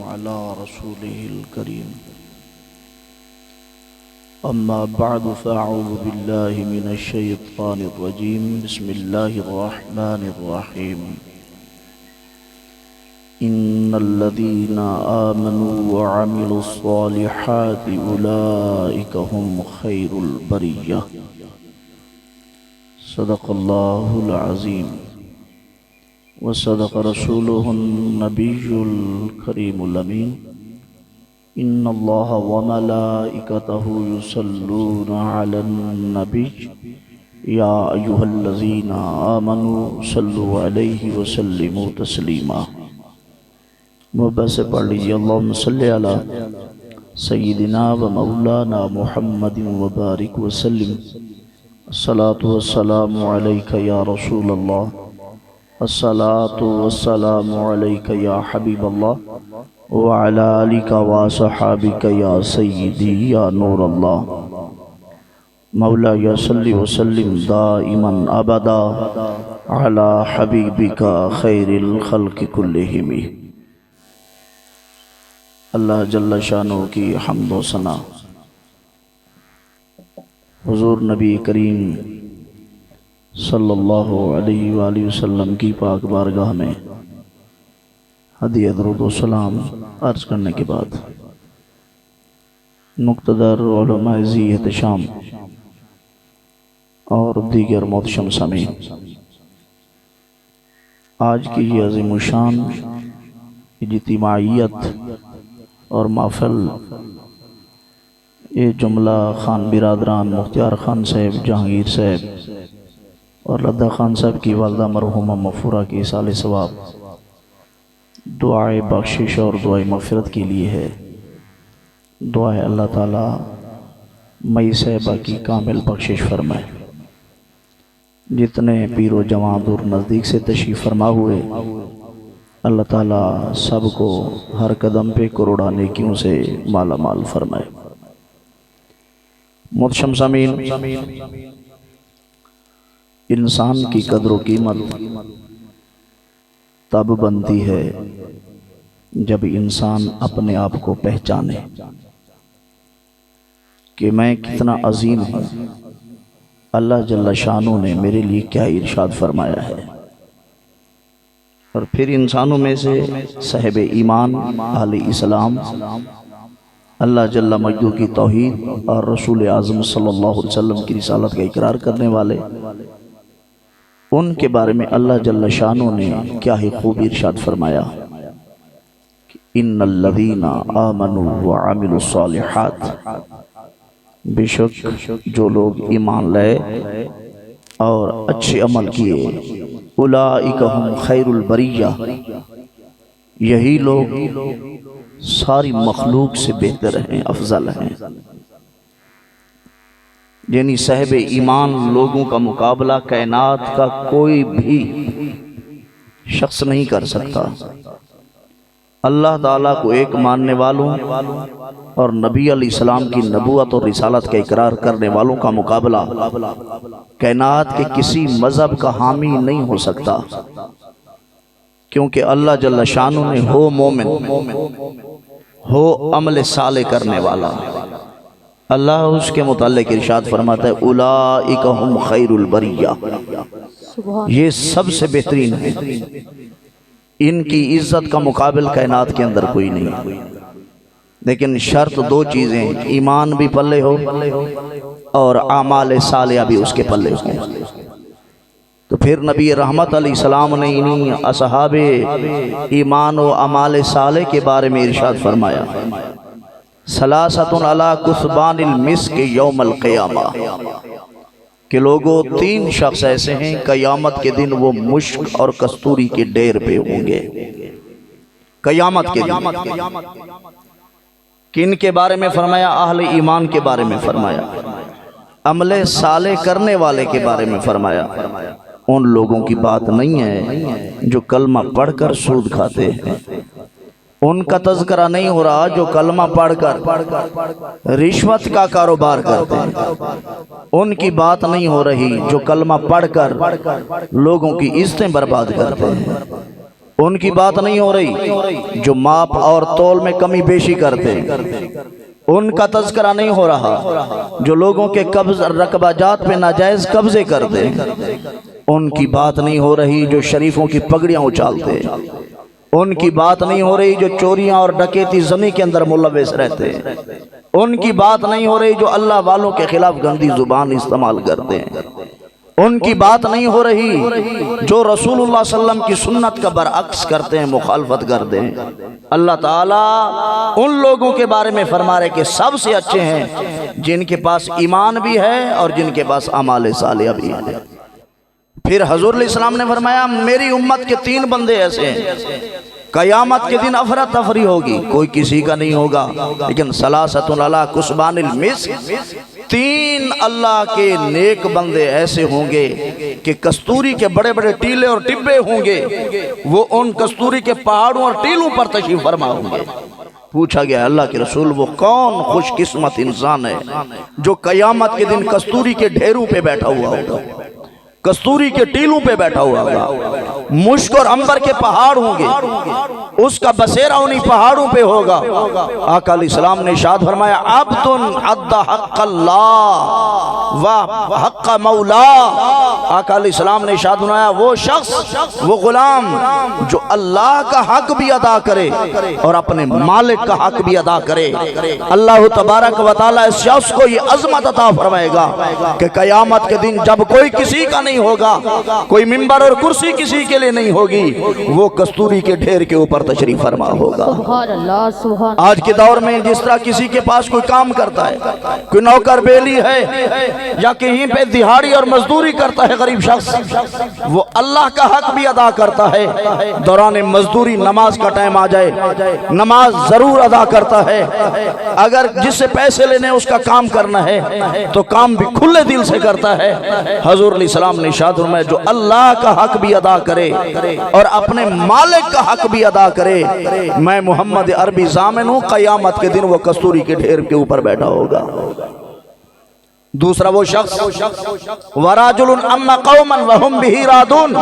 अला रसूलिहिल करीम अम्मा बअद फ़अऊज़ु बिल्लाहि मिनश शैतानिर रजीम बिस्मिल्लाहिर रहमानिर रहीम इन्नल्लज़ीना आमनू व अमिलुस्सॉलिहाति उलाइका हुम खैरुल बरिय्या सदक़ल्लाहुल अज़ीम व सदक़ रसूलुहुन नबियुल करीमुल अमीन इन्नल्लाह व मलाइकतहु युसल्लूना अलन नबी या अय्युहल्लज़ीना आमनू सल्लु अलैहि व सल्लिमू तस्लीमा। मोहब्बत से पढ़ लीजिए अल्लाहुम्मा सल्लि अला सय्यिदिना व मौलाना मुहम्मदिन व बारिक व सल्लिम। अस्सलातु वस्सलामु अलैका या रसूलल्लाह, अस्सलातु वस्सलामु अलैका या हबीबल्लाह व अला आलिका व असहाबिका या सय्यिदी या नूरल्लाह। मौला या सल्लि व सल्लिम दाइमन अबदा अला हबीबिका खैरिल खल्क़ि कुल्लिहिम। अल्लाह जल्ल शानो की हम्द व सना हुज़ूर नबी करीम सल्लल्लाहु अलैहि वालैहि वसल्लम की पाक बारगाह में हदिया दरूद व सलाम अर्ज़ करने के बाद मुक़्तदर उलमाए ज़ी एहतशाम और दीगर मोहतरम समीन, आज की ये अज़ीमुशान इज्तिमाइयत और महफ़िल ये जुमला खान बिरादरान मुख्तियार खान साहब, जहांगीर साहब और लद्दा खान साहब की वालदा मरहुमा मफ़ूरा की साले सवाब दुआए बख्शिश और दुआए मग़फ़िरत के लिए है। दुआए अल्लाह ताला मई साहबा की कामिल बख्शिश फरमाए। जितने पीरो जवान दूर नज़दीक से तशरीफ़ फरमा हुए अल्लाह ताला सबको हर कदम पे करोड़ा नेकियों से माला माल फरमाए। मोहतरम सामीन, इंसान की कदर व कीमत तब बनती है जब इंसान अपने आप को पहचाने कि मैं कितना अजीम हूँ। अल्लाह जल्ल शानो ने मेरे लिए क्या इरशाद फरमाया है। और फिर इंसानों में से साहिब ईमान आले इस्लाम अल्लाह जल्ल मजदू की तौहीद और रसूल आज़म सल्लल्लाहु अलैहि वसल्लम की रिसालत का इकरार करने वाले, उनके बारे में अल्लाह जल्ल शानो ने क्या ही खूब इरशाद फरमाया कि इन्नल्लज़ीना आमनू व अमिलुस्सॉलिहात, बेशक जो लोग ईमान लाए और अच्छे अमल किए, उलाइका हुम खैरुल बरिय्या, यही लोग सारी मखलूक से बेहतर हैं, अफजल हैं। यानी साहिब ईमान लोगों का मुकाबला कायनात का कोई भी शख्स नहीं कर सकता। अल्लाह ताला को एक मानने वालों और नबी अलैहिस्सलाम की नबूवत और रिसालत का इकरार करने वालों का मुकाबला कायनात के किसी मजहब का हामी नहीं हो सकता। क्योंकि अल्लाह जल्ल शानो ने हो मोमिन, हो अमल साले करने वाला, अल्लाह उसके मुताल्लिक इरशाद फरमाता है उलाइका हुम खैरुल बरिय्या, ये सबसे बेहतरीन है। इनकी इज्जत का मुकाबिल कायनात के अंदर कोई नहीं। लेकिन शर्त दो चीज़ें, ईमान भी पल्ले हो और आमाल सालिया भी उसके पल्ले हो। तो फिर नबी रहमत अलैहिस्सलाम ने इन्हीं असहाबे ईमान व अमाल साले के बारे में इरशाद फरमाया सलासतुन अला कुस्बानिल मिस्क यौमल क़ियामा, कि लोगों तीन शख्स ऐसे हैं क़यामत के दिन वो मुश्क और कस्तूरी के ढेर पे होंगे। क़यामत के दिन किन के बारे में फरमाया? अहले ईमान के बारे में फरमाया, अमले साले करने वाले के बारे में फरमाया। उन लोगों की बात नहीं है जो कलमा पढ़कर सूद खाते हैं, उनका तज़किरा नहीं हो रहा जो कलमा पढ़कर रिश्वत का कारोबार करते हैं, उनकी बात नहीं हो रही जो कलमा पढ़कर लोगों की इज्जतें बर्बाद करते हैं। उनकी बात नहीं हो रही जो माप और तोल में कमी बेशी करते हैं, उनका तज़किरा नहीं हो रहा जो लोगों के कब्ज रकबाजात पे नाजायज कब्जे करते हैं, उनकी बात नहीं हो रही जो शरीफों की पगड़ियां उछालते हैं, उनकी बात नहीं हो रही जो चोरियां और डकैती ज़मी के अंदर मुलव्वस रहते हैं, उनकी बात नहीं हो रही जो अल्लाह वालों के खिलाफ गंदी जुबान इस्तेमाल करते हैं, उनकी बात नहीं हो रही जो रसूलुल्लाह सल्लल्लाहु अलैहि वसल्लम की सुन्नत का बरअक्स करते हैं, मुखालफत करते हैं। अल्लाह ताला उन लोगों के बारे में फरमा रहे कि सबसे अच्छे हैं जिनके पास ईमान भी है और जिनके पास अमाल सालिह भी है। फिर हजूर इस्लाम ने फरमाया मेरी उम्मत के 3 बंदे ऐसे हैं, कयामत के दिन अफरा तफरी होगी, कोई किसी का नहीं होगा, लेकिन सलासतुन अला कुस्बानिल मिस्क, 3 अल्लाह के नेक बंदे ऐसे होंगे कि कस्तूरी के बड़े बड़े टीले और टिब्बे होंगे, वो उन कस्तूरी के पहाड़ों और टीलों पर तशरीफ फरमा होंगे। पूछा गया अल्लाह के रसूल वो कौन खुशकिस्मत इंसान है जो कयामत के दिन कस्तूरी के ढेरों पे बैठा हुआ होगा, कस्तूरी के टीलों पे बैठा हुआ होगा, मुश्क और अंबर के पहाड़ होंगे, उसका बसेरा उन्हीं पहाड़ों पे होगा। आका अलैहिस्सलाम ने इरशाद फरमाया अब्दुन अद्दा हक़्क़ल्लाह व हक़्क़ मौला। आका अलैहिस्सलाम ने इरशाद फरमाया वो शख्स, वो गुलाम जो अल्लाह का हक भी अदा करे और अपने मालिक का हक भी अदा करे, अल्लाह तबारक व तआला इस शख्स को ये अज़मत अता फरमाएगा कि क़यामत के दिन जब कोई किसी का नहीं होगा, कोई मिंबर और कुर्सी किसी के लिए नहीं होगी, वो कस्तूरी के ढेर के ऊपर तशरीफ फरमा होगा। आज के दौर में जिस तरह किसी के पास कोई काम करता है, कोई नौकर बेली है या कहीं पे दिहाड़ी और मजदूरी करता है गरीब शख्स, वो अल्लाह का हक भी अदा करता है। दौरान मजदूरी नमाज का टाइम आ जाए, नमाज जरूर अदा करता है। अगर जिससे पैसे लेने उसका काम करना है तो काम भी खुले दिल से करता है। हजूर सलाम ने इरशाद फरमाया जो अल्लाह का हक भी अदा करे और अपने मालिक का हक भी अदा करे, मैं मोहम्मद अरबी ज़ामिन हूँ, क़यामत के दिन वो कस्तूरी के ढेर के ऊपर बैठा होगा। दूसरा वो शख्स वराजुलन अम्मा कौमन वहुम बिही रादून,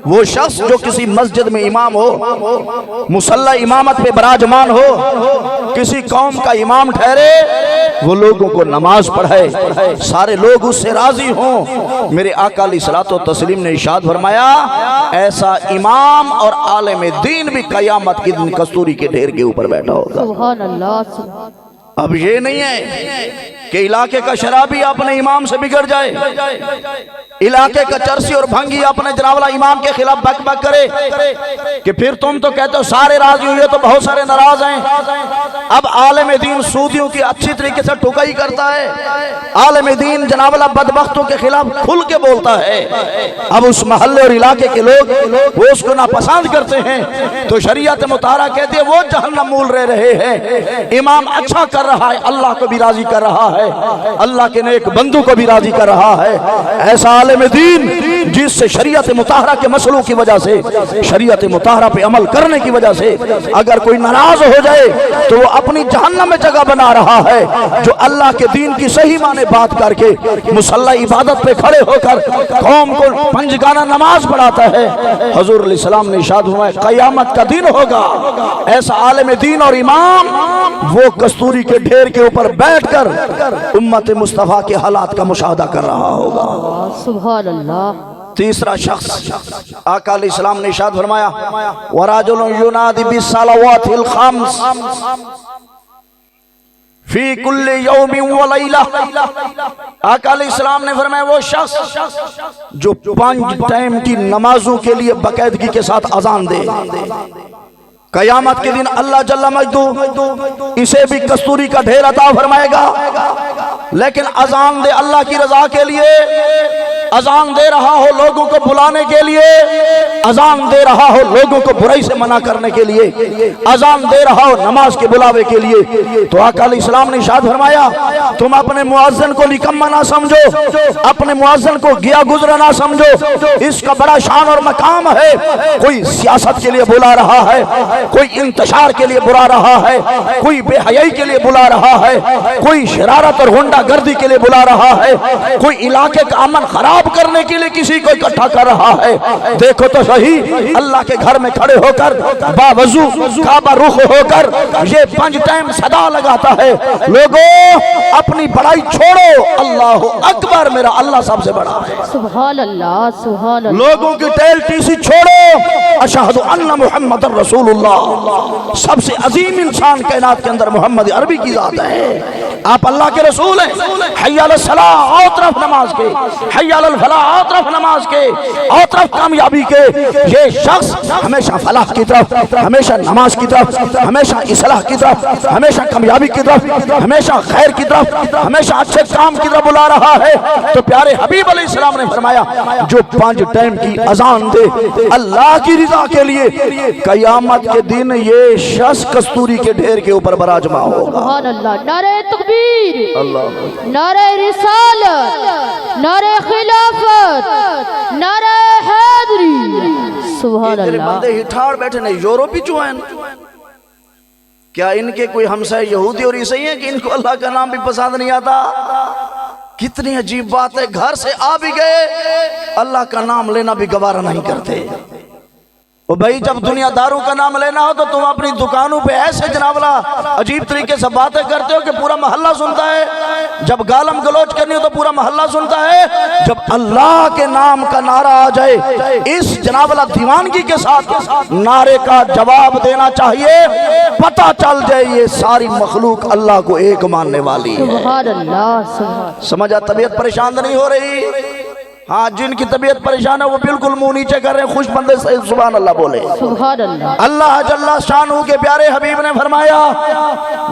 वो शख्स जो किसी मस्जिद में इमाम हो, मुसल्ला इमामत पे बराजमान हो, किसी कौम का इमाम ठहरे, वो लोगों को नमाज पढ़ाए, सारे लोग उससे राजी हों। मेरे आका अलैहिस्सलातु तस्लीम ने इरशाद फरमाया ऐसा इमाम और आलिम दीन भी क़यामत के दिन कस्तूरी के ढेर के ऊपर बैठा होगा। सुभान अल्लाह। अब ये नहीं है कि इलाके का शराबी अपने इमाम से बिगड़ जाए, इलाके का चरसी और भंगी अपने जनावला इमाम के खिलाफ बक बक करे कि फिर तुम तो कहते हो सारे राजी हुए तो बहुत सारे नाराज हैं। अब आलिम दीन सूदियों की अच्छी तरीके से टुकाई करता है, आलिम दीन जनावला बदबख्तों के खिलाफ खुल के बोलता है। अब उस महल्ले और इलाके के लोग वो उसको नापसंद करते हैं तो शरीयत मुताहरा कहती है वो जहन्नम मूल रहे हैं। इमाम अच्छा कर रहा है, अल्लाह को भी राजी कर रहा है, अल्लाह के नेक बंदू को भी राजी कर रहा है। ऐसा आलिम दीन जिससे शरीयत मुताहरा के मसलों की वजह से, शरीयत मुताहरा पे अमल करने की वजह से अगर कोई नाराज हो जाए तो वो अपनी जहन्नम में जगह बना रहा है। जो अल्लाह के दीन की सही माने बात करके मुसल्ला इबादत पे खड़े होकर कौम को पंजगाना नमाज पढ़ाता है, हजूर सलाम ने इरशाद फरमाया क़यामत का दिन होगा ऐसा आलिम दीन और इमाम वो कस्तूरी के ढेर के ऊपर बैठकर उम्मत मुस्तफा के हालात का मुशाहदा कर रहा होगा। सुभान अल्लाह। तीसरा शख्स आका अलैहिस्सलाम ने इरशाद फरमाया वराजुलुन युनादी बिस्सलावातिल खम्स फी कुल्ली यौमिन व लैला। आका अलैहिस्सलाम ने फरमाया वो शख्स जो 5 टाइम की नमाजों के लिए बाकायदगी के साथ अजान दे, कयामत के दिन अल्लाह जल्ला मजदू इसे भी कस्तूरी का ढेर अता फरमाएगा। लेकिन अजान दे अल्लाह की रजा के लिए, अजान दे रहा हो लोगों को बुलाने के लिए, अजान दे रहा हो लोगों को बुराई से मना करने के लिए, अजान दे रहा हो नमाज के बुलावे के लिए, तो आका अलैहिस्सलाम ने इरशाद फरमाया तुम अपने मुअज्जिन को निकम्मा ना समझो, अपने मुअज्जिन को गिया गुजरा ना समझो, इसका बड़ा शान और मकाम है। कोई सियासत के लिए बुला रहा है, कोई इंतशार के लिए बुला रहा है, कोई बेहयाई के लिए बुला रहा है, कोई शरारत और गुंडागर्दी के लिए बुला रहा है, कोई इलाके का अमन खराब करने के लिए किसी को इकट्ठा कर रहा है। देखो तो सही, अल्लाह के घर में खड़े होकर बावजू काबा रुख होकर ये 5 टाइम सदा लगाता है, लोगों अपनी बड़ाई छोड़ो, अल्लाह अकबर, मेरा अल्लाह सबसे बड़ा है। सुभान अल्लाह, सुभान अल्लाह। लोगों की टेल टीसी छोड़ो, अशहदु अन्ना मुहम्मद रसूलुल्लाह, सबसे अजीम इंसान कायनात के अंदर मोहम्मद अरबी की जात है। आप अल्लाह के रसूल हैं। हय्या अल सलाह, आओ तरफ नमाज के, हय्या अल फलाह, आओ तरफ नमाज के, आओ तरफ कामयाबी के। ये शख्स हमेशा फलाह की तरफ, हमेशा नमाज की तरफ, हमेशा इस्लाह की तरफ, हमेशा कामयाबी की तरफ, हमेशा खैर की तरफ, हमेशा अच्छे काम की तरफ बुला रहा है। तो प्यारे हबीब अलैहिस्सलाम ने फरमाया, जो 5 टाइम की अजान दे अल्लाह की रिजा के लिए, कयामत के दिन ये शख्स कस्तूरी के ढेर के ऊपर बराजमा होगा। सुभान अल्लाह। नारे तकबीर, अल्लाह, नारे रिसालत, नारे खिलाफत, नारे हैदरी। सुभान अल्लाह। बंदे हिठाड़ बैठे नहीं, यूरोपी जो हैं, क्या इनके कोई हमसाए यहूदी और ईसाई हैं कि इनको अल्लाह का नाम भी पसंद नहीं आता? कितनी अजीब बात है, घर से आ भी गए अल्लाह का नाम लेना भी गवारा नहीं करते। ओ भाई, जब दुनियादारों का नाम लेना हो तो तुम अपनी दुकानों पे ऐसे जनाबला अजीब तरीके से बातें करते हो कि पूरा मोहल्ला सुनता है। जब गालम गलोच करनी हो तो पूरा मोहल्ला सुनता है। जब अल्लाह के नाम का नारा आ जाए, इस जनाबला दीवानगी के साथ नारे का जवाब देना चाहिए, पता चल जाए ये सारी मखलूक अल्लाह को एक मानने वाली है। सुभान अल्लाह, सुभान। समझा? तबीयत परेशान नहीं हो रही? हाँ, जिनकी तबीयत परेशान है वो बिल्कुल मुंह नीचे कर रहे हैं, खुश बंदे से सुभान अल्लाह बोले। सुभान अल्लाह। अल्लाह जल्ला शानहू के प्यारे हबीब ने फरमाया,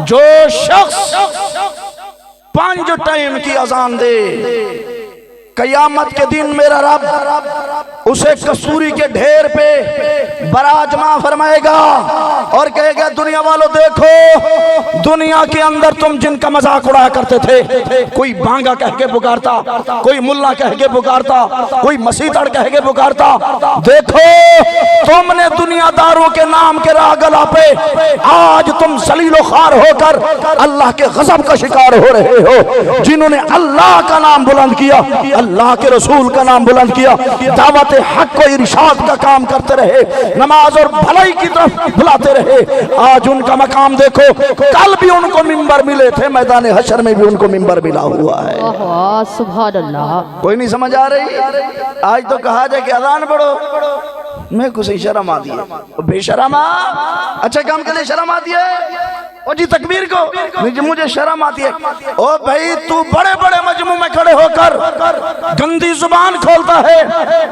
जो शख्स 5 टाइम की अजान दे, कयामत के दिन मेरा रब उसे कसूरी के ढेर पे बराजमा फरमाएगा और कहेगा, दुनिया वालों देखो, दुनिया के अंदर तुम जिनका मजाक उड़ाया करते थे, कोई बांगा कह के पुकारता, कोई मुल्ला कह के पुकारता, कोई मसीतड़ कह के पुकारता, देखो तुमने दुनियादारों के नाम के रागला पे आज तुम जलीलो खार होकर अल्लाह के गजब का शिकार हो रहे हो। जिन्होंने अल्लाह का नाम बुलंद किया, अल्लाह के रसूल का नाम बुलंद किया, दावत हक को इरशाद का काम करते रहे, नमाज और भलाई की तरफ बुलाते रहे, आज उनका मकाम देखो। कल भी उनको मिंबर मिले थे, मैदान हशर में भी उनको मिंबर मिला हुआ है। सुभान अल्लाह। कोई नहीं समझ आ रही? आज तो कहा जाए कि अजान पढ़ो, मैं कुछ शर्म आती है, बेशर्मा, अच्छा काम के लिए शर्म आती है। ओ जी तकबीर को मुझे शर्म आती है। ओ भाई, तू बड़े बड़े मजमू में खड़े होकर गंदी जुबान खोलता है,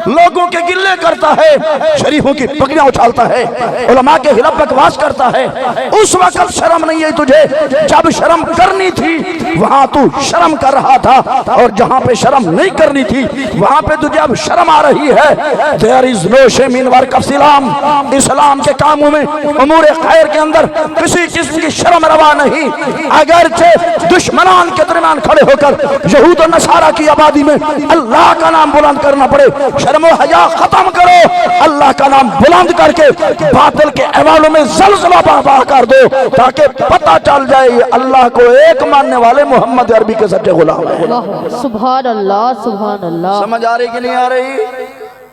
लोगों के गिल्ले करता है, शरीफों की पगड़ियां उछालता है, उलमा के खिलाफ बकवास करता है। उस वक्त शर्म नहीं है तुझे? जब शर्म करनी थी वहां तू शर्म कर रहा था, और जहां पे शर्म नहीं करनी थी वहां पे तुझे अब शर्म आ रही है। There is no shame in work of Islam. Islam के कामों में, उमूर खैर के अंदर किसी किस्म की शर्म रवा नहीं। अगरचे दुश्मनान के दरमियान खड़े होकर यहूद और नसारा की आबादी में अल्लाह का नाम बुलंद करना पड़े, शर्म और हया खत्म करो, अल्लाह का नाम बुलंद करके बातिल के अहवालों में ज़लज़ला बर्पा कर दो, ताकि पता चल जाए अल्लाह को एक मानने वाले मोहम्मद अरबी के सच्चे गुलाम हैं। सुभान अल्लाह, सुभान अल्लाह। समझ आ रही कि नहीं आ रही?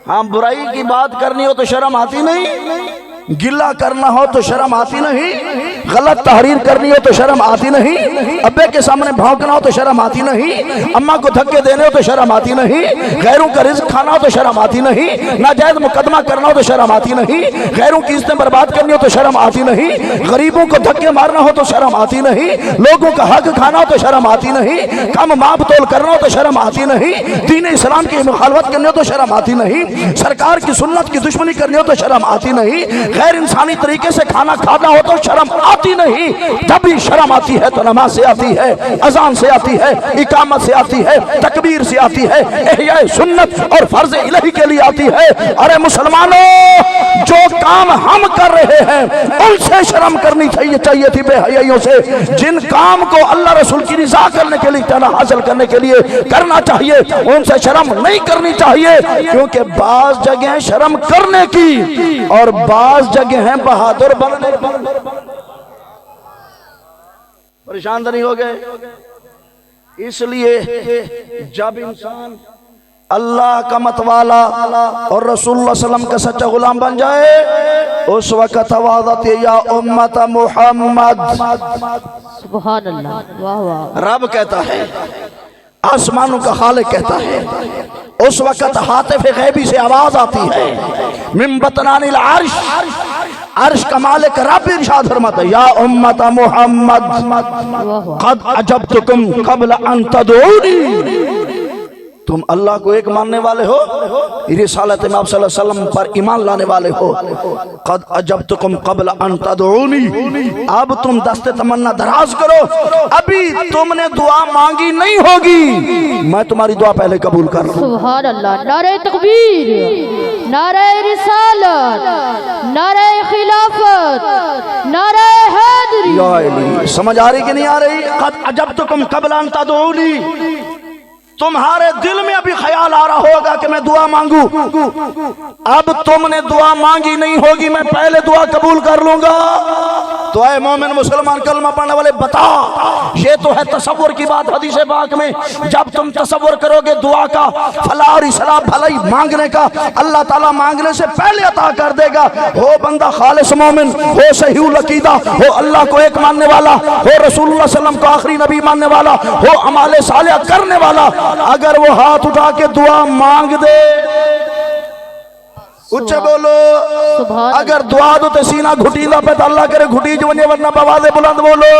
हाँ, बुराई की बात करनी हो तो शर्म आती नहीं, गिला करना हो तो शर्म आती नहीं, गलत तहरीर करनी हो तो शर्म आती नहीं, अब्बे के सामने भौंकना हो तो शर्म आती नहीं, अम्मा को धक्के देने हो तो शर्म आती नहीं, गैरों का रिज़्क खाना हो तो शर्म आती नहीं, नाजायज मुकदमा करना हो तो शर्म आती नहीं, गैरों की इज्जतें बर्बाद करनी हो तो शर्म आती नहीं, गरीबों को धक्के मारना हो तो शर्म आती नहीं, लोगों का हक खाना हो तो शर्म आती नहीं, कम माप तोल करना हो तो शर्म आती नहीं, दीन इस्लाम की मुखालफत करनी हो तो शर्म आती नहीं, सरकार की सुन्नत की दुश्मनी करनी हो तो शर्म आती नहीं, गैर इंसानी तरीके से खाना खाना हो तो शर्म आती नहीं। जब भी शर्म आती है तो नमाज से आती है, अजान से आती है, इकामत से आती है, तकबीर से आती है, इह्या सुन्नत और फर्ज इलाही के लिए आती है। अरे मुसलमानों, जो काम हम कर रहे हैं उनसे शर्म करनी चाहिए थी बेहयाइयों से। जिन काम को अल्लाह रसूल की रिज़ा करने के लिए, तला हासिल करने के लिए करना चाहिए, उनसे शर्म नहीं करनी चाहिए, क्योंकि बाज जगह शर्म करने की और बाज जगह हैं बहादुर बनने। परेशान तो नहीं हो गए? इसलिए जब इंसान अल्लाह का मतवाला और रसूलुल्लाह सल्लल्लाहु अलैहि वसल्लम का सच्चा गुलाम बन जाए, उस वक़्त आवाज़ या उम्मत मोहम्मद। सुभान अल्लाह, वाह वाह। रब कहता है, आसमानों का खालिक कहता है, उस वक़्त हातिफ गैबी से आवाज आती है, मिन बतनानिल अर्श, अर्श का मालिक रब इरशाद फरमाता है, या उम्मत मोहम्मद क़द अजबतुकुम क़ब्ल अन तदऊनी। तुम अल्लाह को एक मानने वाले हो, रिसालत में आप सल्लल्लाहु अलैहि वसल्लम पर ईमान लाने वाले हो। क़द अजबतुकुम क़ब्ल अन तदऊनी, अब तुम दस्ते तमन्ना दराज करो, अभी तुमने दुआ मांगी नहीं होगी, मैं तुम्हारी दुआ पहले कबूल कर लूं। सुभान अल्लाह। नारे तकबीर, नारे रिसालत, नारे खिलाफत, नारे हैदरी। या अली, समझ आ रही कि नहीं आ रही? क़द अजबतुकुम क़ब्ल अन तदऊनी, तुम्हारे दिल में अभी ख्याल आ रहा होगा कि मैं दुआ मांगू, अब तुमने दुआ मांगी नहीं होगी, मैं पहले दुआ कबूल कर लूंगा। तो ऐ मोमिन मुसलमान कलमा पढ़ने वाले, बता, ये तो है तसव्वुर की बात हदीस पाक में। जब तुम तसव्वुर करोगे दुआ का, फलाह और इस्लाह भलाई मांगने का, अल्लाह ताला मांगने से पहले अता कर देगा। हो बंदा खालिस मोमिन, हो सही अकीदा, हो अल्लाह को एक मानने वाला, हो रसूलुल्लाह सल्लल्लाहु अलैहि वसल्लम को आखिरी नबी मानने वाला, हो अमाले सालिह करने वाला, अगर वो हाथ उठा के दुआ मांग दे, उच्च बोलो, अगर दुआ दो तो सीना घुटीला पे, अल्लाह करे घुटी जवने, वरना बवादे बुलंद बोलो।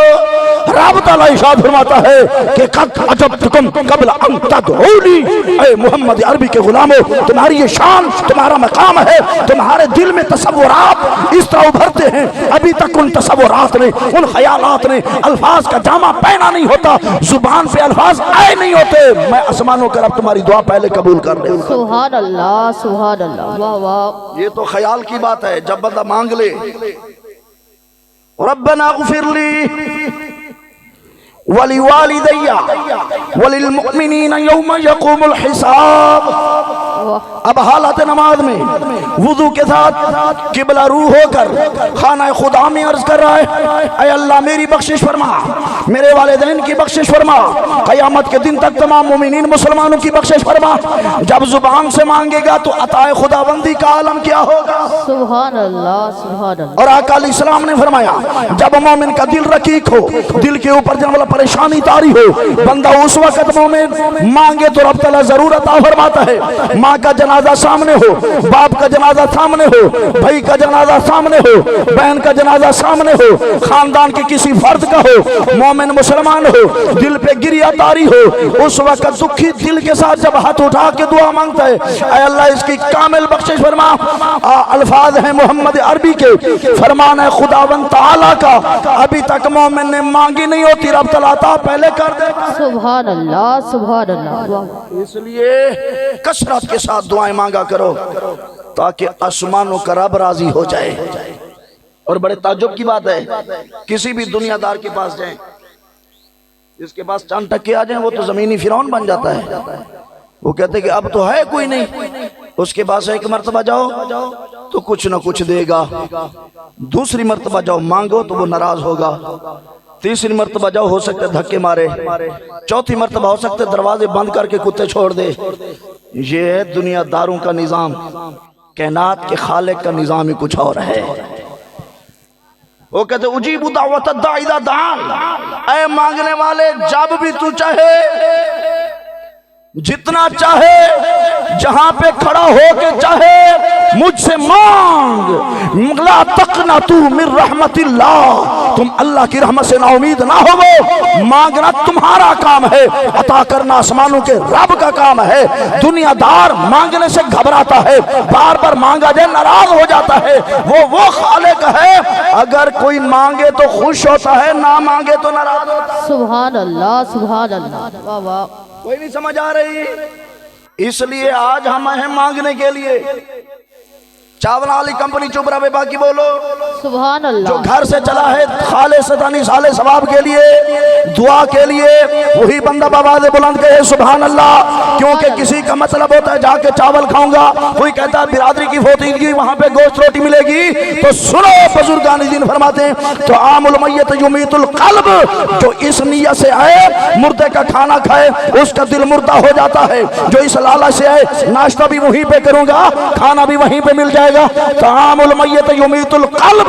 रब ताला इरशाद फरमाता है कि क़द अजबतुकुम क़ब्ल अन तदऊनी, ऐ मोहम्मद अरबी के गुलामों, तुम्हारी ये शान, तुम्हारा मकाम है, तुम्हारे दिल में तसव्वुरात इस तरह उभरते हैं, अभी तक उन तसव्वुरात ने, उन ख्यालात ने अल्फाज का जामा पहना नहीं होता, जुबान पे अल्फाज आए नहीं होते, मैं आसमानों का रब तुम्हारी दुआ पहले कबूल कर ले। सुभान अल्लाह, सुभान अल्लाह, वाह वाह। ये तो ख्याल की बात है, जब बंदा मांग ले, रब्बना ग़फ़िरली वलिवालिदैया वलिलमुमिनीन यौम यक़ूमुल हिसाब। अब हालत नमाज में वुजू के साथ किबला रू होकर खाना खुदा में अर्ज कर रहा है, ऐ अल्लाह मेरी बख्शिश फरमा, मेरे वालिदैन की बख्शिश फरमा, क़यामत के दिन तक तमाम मोमिनीन मुसलमानों की बख्शिश फरमा। जब जुबान से मांगेगा तो अताए खुदाबंदी का आलम क्या होगा? सुभान अल्लाह, सुभान अल्लाह। और आका अलैहिस्सलाम ने फरमाया, जब मोमिन का दिल रकीक हो, दिल के ऊपर जब वाला परेशानी तारी हो, बंदा उस वक्त मोमिन मांगे तो रब तआला जरूर अता फरमाता है। माँ का जनाजा सामने हो, बाप का जनाजा सामने हो, भाई का जनाजा सामने हो, बहन का जनाजा सामने हो, खानदान के किसी फर्द का हो, मोमिन मुसलमान हो, दिल पे गिरिया तारी हो, उस वक्त दुखी दिल के साथ जब हाथ उठा के दुआ मांगता है, ऐ अल्लाह इसकी कामिल बख्शिश फरमा। अल्फाज हैं मोहम्मद अरबी के, फरमान है खुदावंद तआला का, अभी तक मोमिन ने मांगी नहीं होती, रब तआला अता पहले कर दे। सुभान अल्लाह, सुभान अल्लाह। इसलिए कसरत के साथ दुआएं मांगा करो ताकि आसमानों का रब राजी हो जाए। और बड़े ताज्जुब की बात है, किसी भी दुनियादार के पास जाएं, जिसके पास चंद टक्के आ जाएं, वो तो जमीनी फिरौन बन जाता है। वो कहते कि अब तो है कोई नहीं, उसके पास एक मर्तबा जाओ तो कुछ ना कुछ देगा, दूसरी मर्तबा जाओ मांगो तो वो नाराज होगा, तीसरी मर्तबा जाओ हो सकता है धक्के मारे, चौथी मर्तबा हो सकता है दरवाजे बंद करके कुत्ते छोड़ दे। ये है दुनियादारों का निजाम, कायनात के खालिक का निजाम ही कुछ और है। वो कहते उजीबु दावत दाई इज़ा दान, ऐ मांगने वाले जब भी तू चाहे, जितना चाहे, जहां पे खड़ा होके चाहे मुझसे मांग। ला तकना तू मिर रहमतिल्लाह, तुम अल्लाह की रहमत से नाउमीद ना हो। मांगना तुम्हारा काम है, अता करना आसमानों के रब का काम है। दुनियादार मांगने से घबराता है, बार बार मांगा जाए नाराज हो जाता है। वो खालिक है, अगर कोई मांगे तो खुश होता है, ना मांगे तो नाराज होता है। सुभान अल्लाह, सुभान अल्लाह, वाह वाह। कोई नहीं समझ आ रही, इसलिए आज हम हैं मांगने के लिए। चावल वाली कंपनी चुप रहे, बाकी बोलो। सुभान जो अल्लाह। घर से चला है खालिसतानी साले सवाब के लिए, दुआ के लिए, वही बंदा आवाज़ बुलंद कहे सुभान अल्लाह। क्योंकि किसी का मतलब होता है जाके चावल खाऊंगा, कोई कहता है बिरादरी की फोतीगी वहां पे गोश्त रोटी मिलेगी। तो सुनो, बुजुर्गान दीन फरमाते हैं तो आमुल मय्यत युमीतुल क़ल्ब, जो इस नियत से आए मुर्दे का खाना खाए उसका दिल मुर्दा हो जाता है। जो इस लालच से आए नाश्ता भी वहीं पे करूंगा, खाना भी वहीं पे मिल जाएगा, तामुल मय्यत युमीतुल क़ल्ब,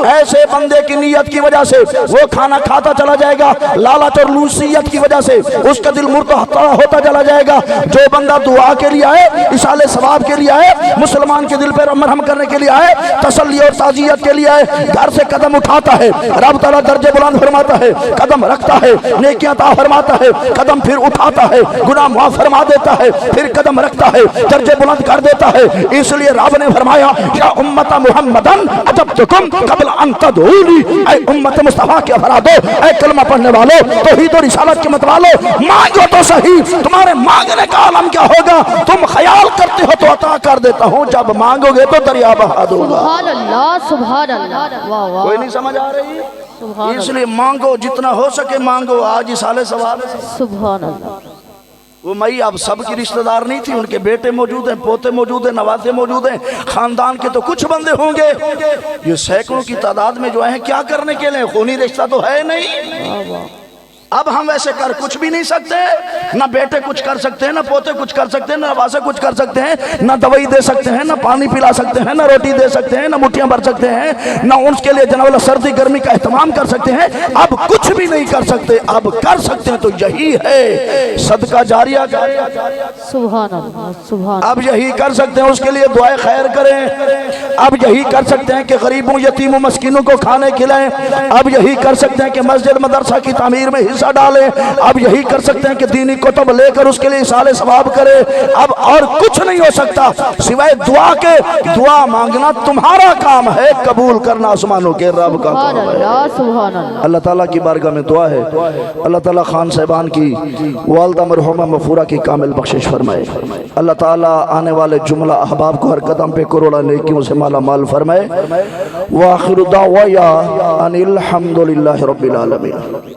ऐसे बंदे की नियत की वजह से वो खाना खाता चला जाएगा, लालच और लूसियत की वजह से उसका दिल मुर्दा होता चला जाएगा। जो बंदा दुआ के लिए आए, इसाले सवाब के लिए आए, मुसलमान के दिल पर मरहम करने के लिए आए, तसल्ली और ताज़ियत के लिए आए, घर से कदम उठाता है, रब तआला दर्जे बुलंद फरमाता है, कदम रखता है, नेकियां अता फरमाता है, कदम फिर उठाता है, गुनाह माफ फरमा देता है, फिर कदम रखता है, दर्जे बुलंद कर देता है। इसलिए रब ने फरमाया या उम्मत मुहम्मदन अजबतुकुम क़ब्ल अन तदऊनी, ऐ उम्मत मुस्तफा के फरादो, ऐ कलमा पढ़ने वालों, तौहीद और रिसालत के मत वालों, मांगो तो सही, तुम्हारे मांगने का आलम क्या होगा। तुम ख्याल करते हो तो अता कर देता हूँ, जब मांगोगे तो दरिया बहा दूंगा। सुभान अल्लाह, सुभान अल्लाह, वाह वाह। कोई नहीं समझ आ रही, सुभान इसलिए मांगो, जितना हो सके मांगो। आज इस साले सवाब है। सुभान अल्लाह। वो मई अब सबकी रिश्तेदार नहीं थी, उनके बेटे मौजूद हैं, पोते मौजूद हैं, नवासे मौजूद हैं, खानदान के तो कुछ बंदे होंगे। ये सैकड़ों की तादाद में जो है क्या करने के लिए, खूनी रिश्ता तो है नहीं। अब हम वैसे कर कुछ भी नहीं सकते, ना बेटे कुछ कर सकते हैं, ना पोते कुछ कर सकते हैं, ना नवासे कुछ कर सकते हैं, ना दवाई दे सकते हैं, ना पानी पिला सकते हैं, ना रोटी दे सकते हैं, ना मुठ्ठियां भर सकते हैं, ना उनके लिए जनाब सर्दी गर्मी का एहतमाम कर सकते हैं। अब कुछ भी नहीं कर सकते, अब कर सकते हैं तो यही है सदका जारिया का। सुभान अल्लाह, सुभान। अब यही कर सकते हैं, उसके लिए दुआए खैर करें। अब यही कर सकते हैं कि गरीबों यतीमों मस्कीनों को खाने खिलाएं। अब यही कर सकते हैं कि मस्जिद मदरसा की तामीर में हिस्सा डालें। अब यही कर सकते हैं कि दीनी कुतुब लेकर उसके लिए इसाले सवाब करें। अब और कुछ नहीं हो सकता सिवाय दुआ के। दुआ मांगना तुम्हारा काम है, कबूल करना आसमानों के रब का काम है। सुभान अल्लाह। अल्लाह ताला की बारगाह में दुआ है, अल्लाह ताला खान साहिबान की वालदा मरहुमा मफूरा की कामिल बख्शिश फरमाए। अल्लाह ताला आने वाले जुमला अहबाब को हर कदम पे करोड़ा नेकियों से माला माल फरमाए। व आखिरु दावा अनिल हम्दुलिल्लाहि रब्बिल आलमीन।